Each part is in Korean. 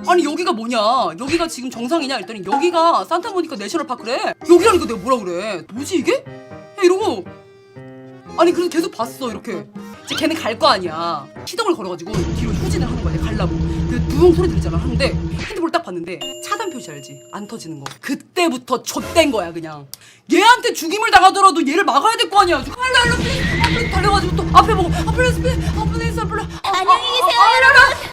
아니 여기가 뭐냐, 여기가 지금 정상이냐 했더니 여기가 산타모니카 내셔널파크래. 여기라니까 내가 뭐라 그래. 뭐지 이게? 야, 이러고 아니 그래서 계속 봤어. 이렇게 이제 걔는 갈 거 아니야. 시동을 걸어가지고 뒤로 후진을 하는 거야. 내가 가려고. 그 누웅 소리 들리잖아. 하는데 핸드폰을 딱 봤는데 차단 표시 알지? 안 터지는 거. 그때부터 좆된 거야. 그냥 얘한테 죽임을 당하더라도 얘를 막아야 될 거 아니야. 알라 플리즈 달려가지고 또 앞에 보고 플리즈 플리즈 안녕히 계세요, 여러분.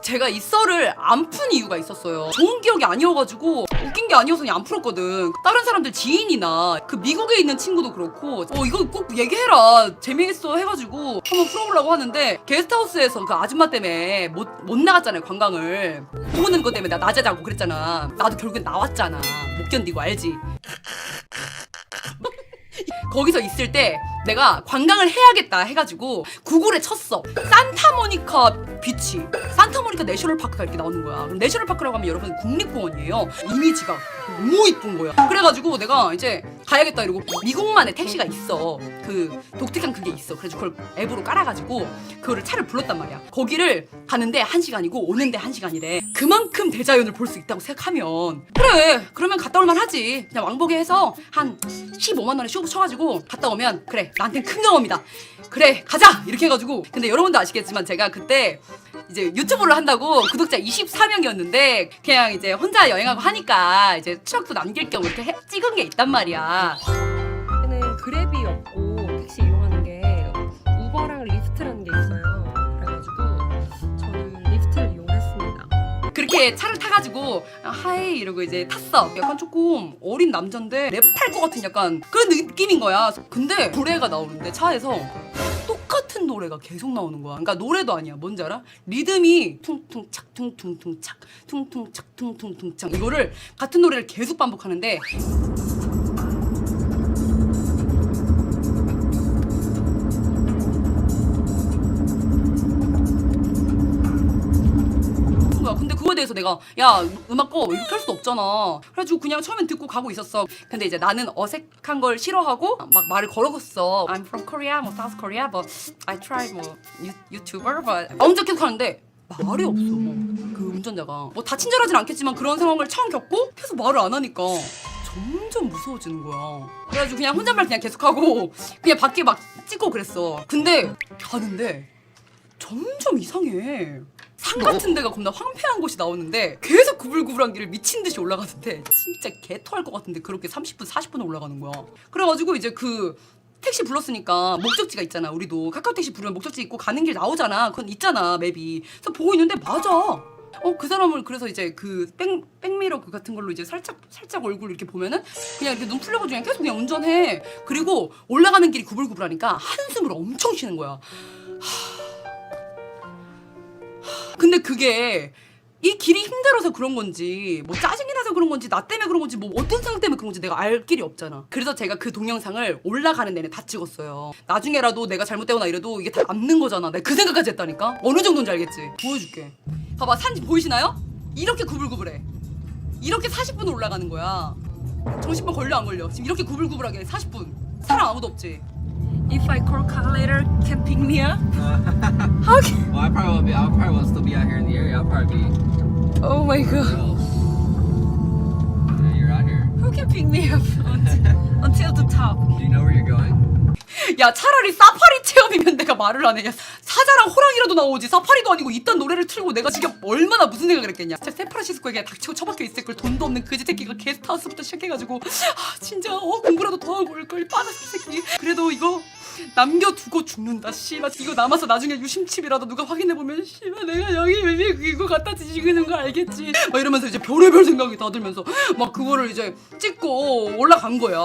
제가 이 썰을 안 푼 이유가 있었어요. 좋은 기억이 아니어가지고 웃긴 게 아니어서 그냥 안 풀었거든. 다른 사람들 지인이나 그 미국에 있는 친구도 그렇고 이거 꼭 얘기해라 재미있어 해가지고 한번 풀어보려고 하는데 게스트하우스에서 그 아줌마 때문에 못 나갔잖아요. 관광을 오는 것 때문에 나 낮에 자고 그랬잖아. 나도 결국엔 나왔잖아. 못 견디고 알지? 거기서 있을 때 내가 관광을 해야겠다 해가지고 구글에 쳤어. 산타모니카 비치, 산타모니카 내셔널파크가 이렇게 나오는 거야. 그럼 내셔널파크라고 하면 여러분 국립공원이에요. 이미지가 너무 이쁜 거야. 그래가지고 내가 이제 가야겠다 이러고 미국만의 택시가 있어. 그 독특한 그게 있어. 그래서 그걸 앱으로 깔아가지고 그거를 차를 불렀단 말이야. 거기를 가는데 1시간이고 오는데 1시간이래. 그만큼 대자연을 볼 수 있다고 생각하면 그래 그러면 갔다 올만 하지. 그냥 왕복에 해서 한 15만 원에 쇼부 쳐가지고 갔다 오면 그래 나한텐 큰 경험이다. 그래 가자 이렇게 해가지고. 근데 여러분도 아시겠지만 제가 그때 이제 유튜브를 한다고 구독자 24명이었는데 그냥 이제 혼자 여행하고 하니까 이제 추억도 남길 겸 이렇게 찍은 게 있단 말이야. 얘는 그랩이 없고 택시 이용하는 게 우버랑 리프트라는 게 있어요. 그래가지고 저는 리프트를 이용했습니다. 그렇게 차를 타가지고 하이 이러고 이제 탔어. 약간 조금 어린 남잔데 랩할 것 같은 약간 그런 느낌인 거야. 근데 노래가 나오는데 차에서 똑같은 노래가 계속 나오는 거야. 그러니까 노래도 아니야. 뭔지 알아? 리듬이 퉁퉁착 퉁퉁퉁착 퉁퉁착 퉁퉁퉁착 이거를 같은 노래를 계속 반복하는데 근데 그거에 대해서 내가 야 음악 꺼 이렇게 할 수도 없잖아. 그래가지고 그냥 처음엔 듣고 가고 있었어. 근데 이제 나는 어색한 걸 싫어하고 막 말을 걸어갔어. I'm from Korea, 뭐 South Korea, but I try 뭐 YouTuber, but 엄청 계속 하는데 말이 없어. 그 운전자가 뭐 다 친절하진 않겠지만 그런 상황을 처음 겪고 계속 말을 안 하니까 점점 무서워지는 거야. 그래가지고 그냥 혼잣말 그냥 계속하고 그냥 밖에 막 찍고 그랬어. 근데 가는데 점점 이상해. 산 같은 데가 겁나 황폐한 곳이 나오는데 계속 구불구불한 길을 미친 듯이 올라가는데 진짜 개토할 것 같은데 그렇게 30분 40분을 올라가는 거야. 그래가지고 이제 그 택시 불렀으니까 목적지가 있잖아. 우리도 카카오 택시 부르면 목적지 있고 가는 길 나오잖아. 그건 있잖아 맵이. 그래서 보고 있는데 맞아. 그 사람을 그래서 이제 그 백미러 그 같은 걸로 이제 살짝 얼굴 이렇게 보면은 그냥 이렇게 눈 풀려가지고 그냥 계속 그냥 운전해. 그리고 올라가는 길이 구불구불하니까 한숨을 엄청 쉬는 거야. 근데 그게 이 길이 힘들어서 그런 건지 뭐 짜증이 나서 그런 건지 나 때문에 그런 건지 뭐 어떤 생각 때문에 그런 건지 내가 알 길이 없잖아. 그래서 제가 그 동영상을 올라가는 내내 다 찍었어요. 나중에라도 내가 잘못되거나 이래도 이게 다 남는 거잖아. 내가 그 생각까지 했다니까. 어느 정도인지 알겠지? 보여줄게. 봐봐 산 보이시나요? 이렇게 구불구불해. 이렇게 40분 올라가는 거야. 정신병 걸려 안 걸려? 지금 이렇게 구불구불하게 40분. 사람 아무도 없지. If I call car later, can pick me up? Well, I probably will still be out here in the area. I'll probably be. Oh my god. Yeah, you're out here. Who can pick me up until the top? Do you know where you're going? 야 차라리 사파리 체험이면 내가 말을 안 해. 야, 사자랑 호랑이라도 나오지. 사파리도 아니고 이딴 노래를 틀고 내가 지금 얼마나 무슨 생각을 했겠냐. 진짜 샌프란시스코에 닥치고 처박혀 있을 걸. 돈도 없는 그지 새끼가 게스트하우스부터 시작해가지고 진짜 공부라도 더 하고 올 걸. 빠졌을 새끼. 그래도 이거 남겨두고 죽는다. 씨발 이거 남아서 나중에 유심칩이라도 누가 확인해보면 씨발 내가 여기 이거 갖다 뒤지는 거 알겠지. 막 이러면서 이제 별의별 생각이 다 들면서 막 그거를 이제 찍고 올라간 거야.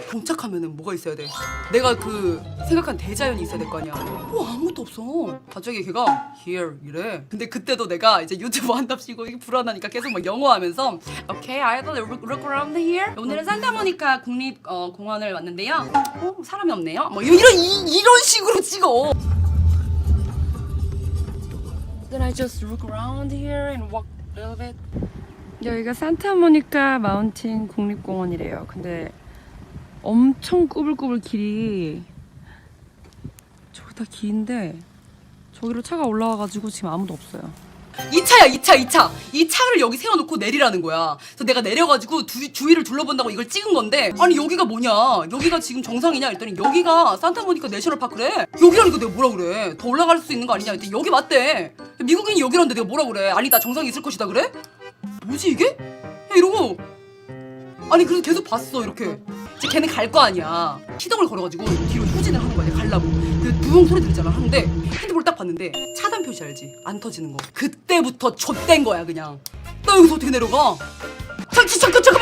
도착하면은 뭐가 있어야 돼? 내가 그 생각한 대자연이 있어야 될 거 아니야. 아무것도 없어. 갑자기 걔가 here 이래. 근데 그때도 내가 이제 유튜브 한답시고 이게 불안하니까 계속 막 영어하면서 Okay, I have to look around here. 오늘은 산타모니카 국립공원을 왔는데요. 사람이 없네요. 뭐 이런 식으로 찍어. Then I just look around here and walk a little bit. 여기가 산타모니카 마운틴 국립공원이래요. 근데 엄청 꾸불꾸불 길이 여기부터 긴데 저기로 차가 올라와가지고 지금 아무도 없어요. 이 차야, 이 차. 이 차를 여기 세워놓고 내리라는 거야. 그래서 내가 내려가지고 주위를 둘러본다고 이걸 찍은 건데, 아니 여기가 뭐냐, 여기가 지금 정상이냐 했더니 여기가 산타모니카 내셔널 파크래. 여기라니까 내가 뭐라 그래. 더 올라갈 수 있는 거 아니냐 했더니 여기 맞대. 미국인이 여기라는데 내가 뭐라 그래. 아니 나 정상이 있을 것이다 그래? 뭐지 이게? 이러고, 아니 그래서 계속 봤어 이렇게. 이제 걔는 갈 거 아니야. 시동을 걸어가지고 뒤로 후진을 하는 거야. 가려고. 그 두웅 소리 들리잖아. 하는데 핸드폰을 딱 봤는데 차단 표시 알지? 안 터지는 거. 그때부터 좆된 거야 그냥. 나 여기서 어떻게 내려가?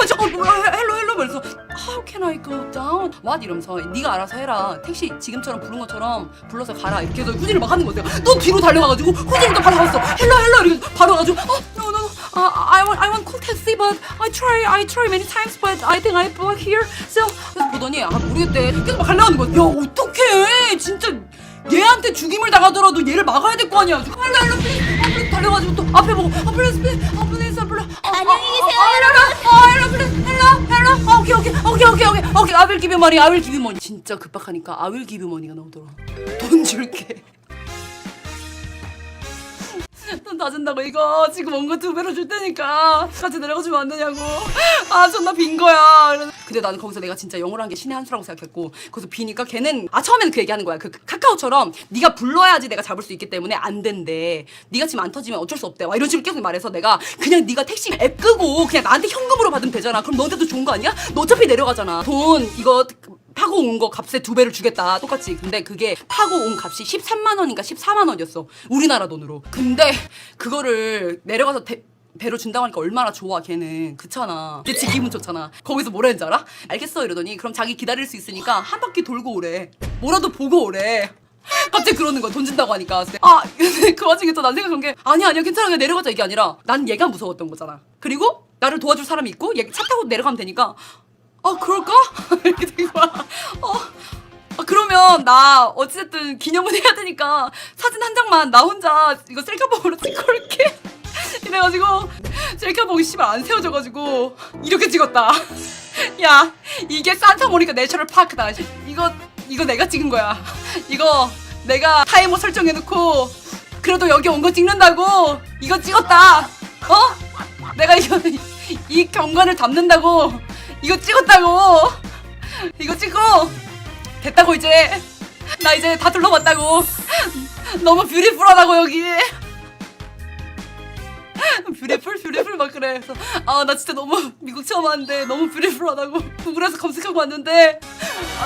잠깐만. 뭐야, 헬로 그래서 How can I go down? What? 이러면서 네가 알아서 해라. 택시 지금처럼 부른 것처럼 불러서 가라. 이렇게 해서 후진을 막 하는 거야. 너 뒤로 달려가가지고 후진을 또 바로 갔어. 헬로 이렇게 바로 가가지고 no. I want cool taxi, but I try many times, but I think I block here. So 그래서 보더니 모르겠대. 계속 막 갈라하는 거야. 야 어떡해. 진짜 얘한테 죽임을 당하더라도 얘를 막아야 될 거 아니야. 헬로 플리즈 달려가지고 또 앞에 보고 플리즈 안녕히 계세요, 오케이. I will give you money. 진짜 급박하니까 I will give you money가 나오더라. 돈 줄게. 돈 다 준다고. 이거 지금 온 거 2배로 줄 테니까 같이 내려가주면 안 되냐고. 존나 빈 거야. 근데 나는 거기서 내가 진짜 영어를 한 게 신의 한 수라고 생각했고, 거기서 비니까 걔는 처음에는 그 얘기하는 거야. 그 카카오처럼 네가 불러야지 내가 잡을 수 있기 때문에 안 된대. 네가 지금 안 터지면 어쩔 수 없대. 와 이런 식으로 계속 말해서 내가 그냥 네가 택시 앱 끄고 그냥 나한테 현금으로 받으면 되잖아. 그럼 너한테도 좋은 거 아니야? 너 어차피 내려가잖아. 돈 이거 파고 온 거 값에 2배를 주겠다. 똑같이. 근데 그게 파고 온 값이 13만 원인가 14만 원이었어. 우리나라 돈으로. 근데 그거를 내려가서 배로 준다고 하니까 얼마나 좋아 걔는. 그렇잖아. 그치 기분 좋잖아. 거기서 뭐라 했는지 알아? 알겠어 이러더니 그럼 자기 기다릴 수 있으니까 한 바퀴 돌고 오래. 뭐라도 보고 오래. 갑자기 그러는 거야. 돈 준다고 하니까. 근데 그 와중에 또 난 생각한 게 아니야 괜찮아 그냥 내려가자 이게 아니라 난 얘가 무서웠던 거잖아. 그리고 나를 도와줄 사람이 있고 얘 차 타고 내려가면 되니까 그럴까? 이렇게 된 거야. 그러면 나 어찌됐든 기념은 해야 되니까 사진 한 장만 나 혼자 이거 셀카봉으로 찍고 올게. 이래가지고 셀카봉이 씨발 안 세워져가지고 이렇게 찍었다. 야 이게 산타모니카 내셔널 파크다. 이거 내가 찍은 거야. 이거 내가 타이머 설정해놓고 그래도 여기 온 거 찍는다고 이거 찍었다. 내가 이 경관을 담는다고 이거 찍었다고. 이거 찍고 됐다고. 이제 나 이제 다 둘러봤다고. 너무 뷰티풀하다고 여기. 뷰티풀 막 그래. 그래서 나 진짜 너무 미국 처음 왔는데 너무 뷰티풀하다고 구글에서 검색하고 왔는데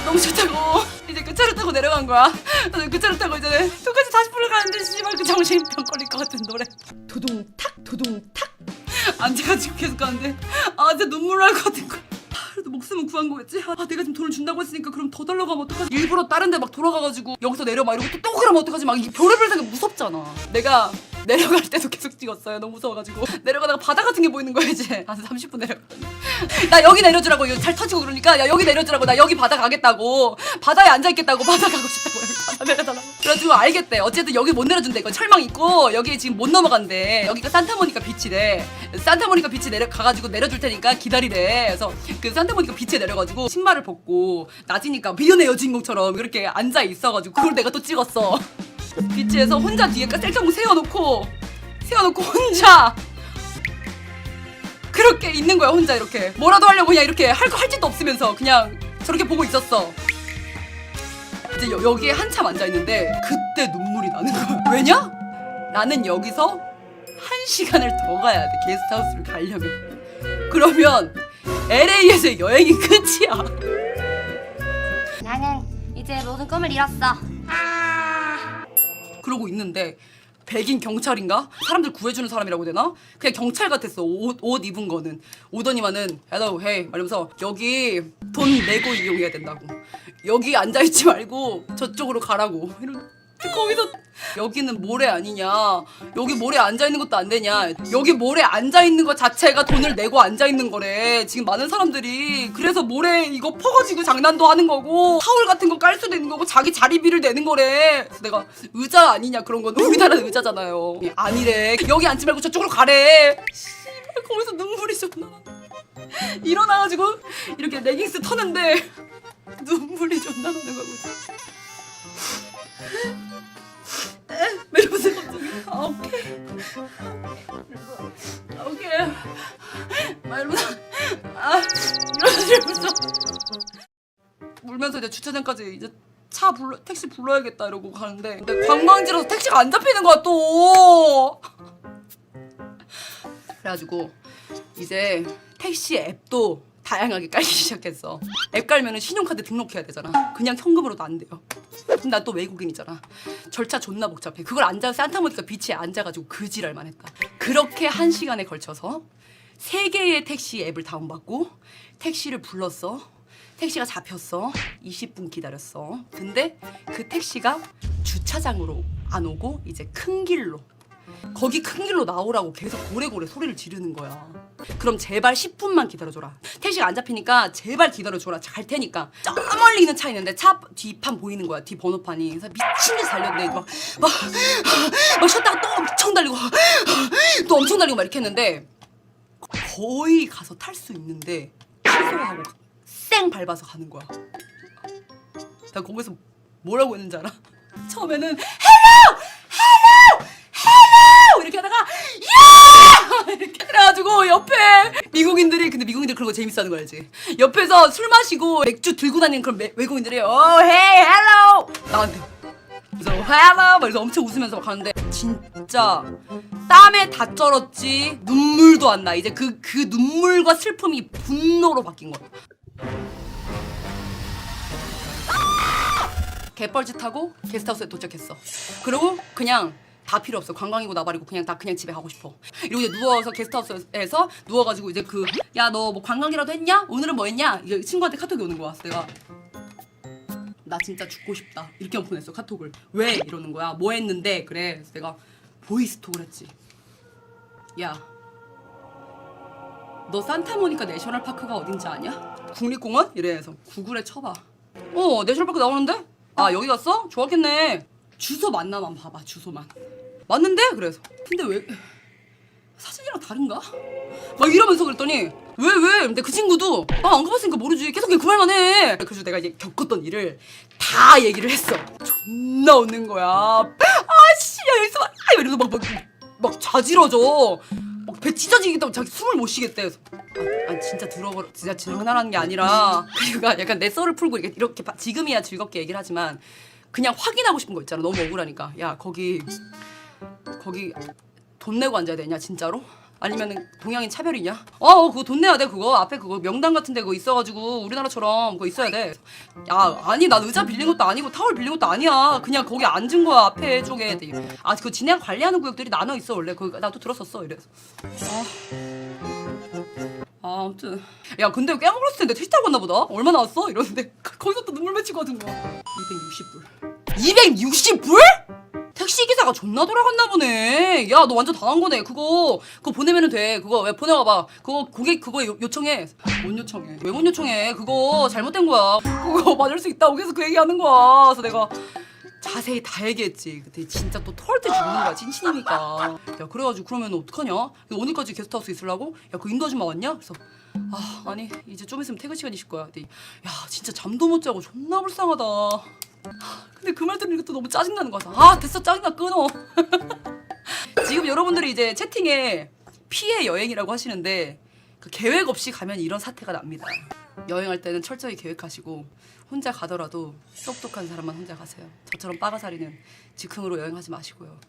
너무 좋다고. 이제 그 차를 타고 내려간 거야. 그래서 그 차를 타고 이제 똑같이 40분을 가는데 씨발 그 정신병 걸릴 것 같은 노래 도동탁 앉아가지고 계속 가는데 진짜 눈물 날 것 같은 거야. 그래도 목숨은 구한 거겠지? 내가 지금 돈을 준다고 했으니까 그럼 더 달라고 하면 어떡하지? 일부러 다른 데 막 돌아가가지고 여기서 내려 막 이러고 또 그러면 어떡하지? 막 이게 별의별 생각 무섭잖아. 내가 내려갈 때도 계속 찍었어요. 너무 무서워가지고 내려가다가 바다 같은 게 보이는 거야. 이제 한 30분 내려갔더니 나 여기 내려주라고. 여기 잘 터지고 그러니까 야 여기 내려주라고. 나 여기 바다 가겠다고. 바다에 앉아있겠다고. 바다 가고 싶다고. 바다 내려달라고. 그래가지고 알겠대. 어쨌든 여기 못 내려준대. 이거 철망 있고 여기 지금 못 넘어간대. 여기가 산타모니카 비치래. 산타모니카 비치 가가지고 내려줄 테니까 기다리래. 그래서 그 산타모니카 비치에 내려가지고 신발을 벗고 낮이니까 미련의 여주인공처럼 그렇게 앉아 있어가지고 그걸 내가 또 찍었어. 비치에서 혼자 뒤에 셀카봉 세워놓고 혼자 그렇게 있는 거야. 혼자 이렇게 뭐라도 하려고 그냥 이렇게 할 짓도 없으면서 그냥 저렇게 보고 있었어. 이제 여기에 한참 앉아있는데 그때 눈물이 나는 거야. 왜냐? 나는 여기서 1시간을 더 가야 돼. 게스트하우스를 가려면. 그러면 LA에서 여행이 끝이야. 나는 이제 모든 꿈을 잃었어. 그러고 있는데 백인 경찰인가? 사람들 구해주는 사람이라고 해야 되나? 그냥 경찰 같았어. 옷 입은 거는. 오더니만은 hello, hey 이러면서 여기 돈 내고 이용해야 된다고. 여기 앉아있지 말고 저쪽으로 가라고. 거기서 여기는 모래 아니냐, 여기 모래 앉아있는 것도 안 되냐, 여기 모래 앉아있는 것 자체가 돈을 내고 앉아있는 거래. 지금 많은 사람들이 그래서 모래 이거 퍼가지고 장난도 하는 거고 타올 같은 거 깔 수도 있는 거고 자기 자리비를 내는 거래. 그래서 내가 의자 아니냐, 그런 건 우리나라는 의자잖아요. 아니래, 여기 앉지 말고 저쪽으로 가래. 씨발, 거기서 눈물이 존나 나. 일어나가지고 이렇게 레깅스 터는데 눈물이 존나 나는 거고. 이러면서 갑자기 오케이 막 이러면서 이러면서 울면서 이제 주차장까지 이제 택시 불러야겠다 이러고 가는데 근데 관광지라서 택시가 안 잡히는 거야 또. 그래가지고 이제 택시 앱도 다양하게 깔기 시작했어. 앱 깔면은 신용카드 등록해야 되잖아. 그냥 현금으로도 안 돼요. 근데 나 또 외국인이잖아. 절차 존나 복잡해. 그걸 앉아서 산타모니카 비치에 앉아가지고 그 지랄만 했다. 그렇게 1시간에 걸쳐서 3개의 택시 앱을 다운받고 택시를 불렀어. 택시가 잡혔어. 20분 기다렸어. 근데 그 택시가 주차장으로 안 오고 이제 큰 길로 거기 큰 길로 나오라고 계속 고래고래 소리를 지르는 거야. 그럼 제발 10분만 기다려줘라. 택시가 안 잡히니까 제발 기다려줘라. 갈 테니까. 저 멀리 있는 차 있는데 차 뒷판 보이는 거야. 뒤 번호판이. 그래서 미친 듯이 달렸는데 막 쉬었다가 또 엄청 달리고 또 엄청 달리고 막 이렇게 했는데 거의 가서 탈 수 있는데 취소하고 쌩 밟아서 가는 거야. 나 거기서 뭐라고 했는지 알아? 처음에는 헬로! 이렇게 하다가 야! 이렇게 그래가지고 옆에 미국인들이 근데 미국인들 그런 거 재밌어하는 거 알지? 옆에서 술 마시고 맥주 들고 다니는 그런 외국인들이 헤이 헬로! 나한테 그래서 헬로! 막 이래서 엄청 웃으면서 막 가는데 진짜 땀에 다 쩔었지 눈물도 안 나. 이제 그 눈물과 슬픔이 분노로 바뀐 거야. 개뻘짓하고 게스트하우스에 도착했어. 그리고 그냥 다 필요 없어. 관광이고 나발이고 그냥 집에 가고 싶어. 이러고 이제 누워서 게스트하우스에서 누워가지고 이제 야 너 뭐 관광이라도 했냐? 오늘은 뭐 했냐? 이제 친구한테 카톡이 오는 거야. 내가 나 진짜 죽고 싶다 이렇게만 보냈어 카톡을. 왜? 이러는 거야. 뭐 했는데? 그래. 그래서 내가 보이스톡을 했지. 야 너 산타모니카 내셔널파크가 어딘지 아냐? 국립공원? 이래서 구글에 쳐봐. 내셔널파크 나오는데? 아 여기 갔어? 좋았겠네. 주소 만나만 봐봐. 주소만 맞는데? 그래서 근데 왜 사진이랑 다른가? 막 이러면서 그랬더니 왜? 근데 그 친구도 안 가봤으니까 모르지. 계속 그 말만 해. 그래서 내가 이제 겪었던 일을 다 얘기를 했어. 존나 웃는 거야. 아씨 야 여기서 막 이러면서 막 자지러져. 막 배 찢어지겠다고 자기 숨을 못 쉬겠대. 그래서 진짜 들어버려. 진짜 장난하는 게 아니라 그러니까 약간 내 썰을 풀고 이렇게 지금이야 즐겁게 얘기를 하지만 그냥 확인하고 싶은 거 있잖아. 너무 억울하니까. 야 거기 돈 내고 앉아야 되냐 진짜로? 아니면은 동양인 차별이냐? 그거 돈 내야 돼. 그거 앞에 그거 명당 같은 데 그거 있어가지고 우리나라처럼 그거 있어야 돼. 야 아니 난 의자 빌린 것도 아니고 타월 빌린 것도 아니야. 그냥 거기 앉은 거야 앞에 쪽에. 그거 진행 관리하는 구역들이 나눠 있어 원래. 그거 나도 들었었어. 이래서 아무튼 야 근데 깨먹었을 텐데 택시 타고 갔나 보다. 얼마 나왔어? 이러는데 거기서 또 눈물 맺히고 하던 거야. 260불 260불? 택시기사가 존나 돌아갔나 보네. 야 너 완전 당한 거네. 그거 보내면 돼. 그거 왜 보내와봐. 그거 고객 그거 요청해. 못 요청해. 왜 못 요청해? 그거 잘못된 거야. 그거 맞을 수 있다고 계속 그 얘기하는 거야. 그래서 내가 자세히 다 얘기했지. 그때 진짜 또 토할 때 죽는 거야. 찐친이니까. 야 그래가지고 그러면 어떡하냐? 오늘까지 게스트하우스 있으려고? 야 그 인도 아줌마 왔냐? 그래서 아니 이제 좀 있으면 퇴근 시간이실 거야. 근데 야 진짜 잠도 못 자고 존나 불쌍하다. 근데 그 말 들으니까 또 너무 짜증나는 거야. 됐어 짜증나 끊어. 지금 여러분들이 이제 채팅에 피해 여행이라고 하시는데 그 계획 없이 가면 이런 사태가 납니다. 여행할 때는 철저히 계획하시고 혼자 가더라도 똑똑한 사람만 혼자 가세요. 저처럼 빠가사리는 즉흥으로 여행하지 마시고요.